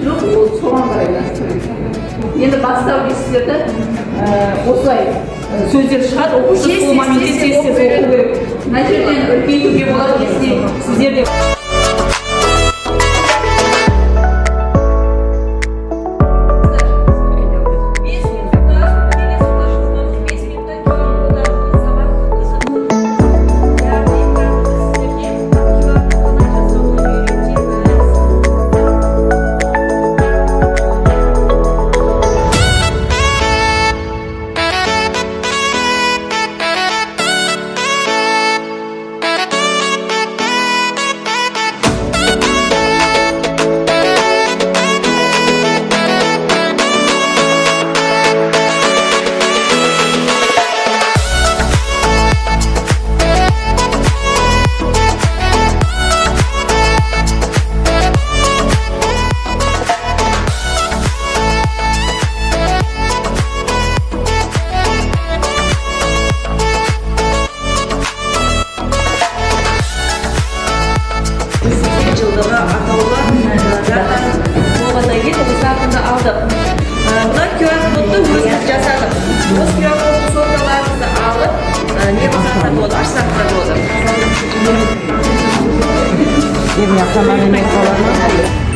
жоқ, ол соған қарай настроить. Енді бастау естерді осылай сөздер шығады, оқушы сол моментте тез оқу керек. Мына жерден үлкейтуге болады, если сіздерде жылдығы атаулы дата болғаннан кейін осы ақынды алдық. Мына QR-кодты өзіміз жасадық. Осы QR-кодты сотталарымызды алып, не болсақ та болады, ашсақ та болады. Емін ақтаман емек болады ма?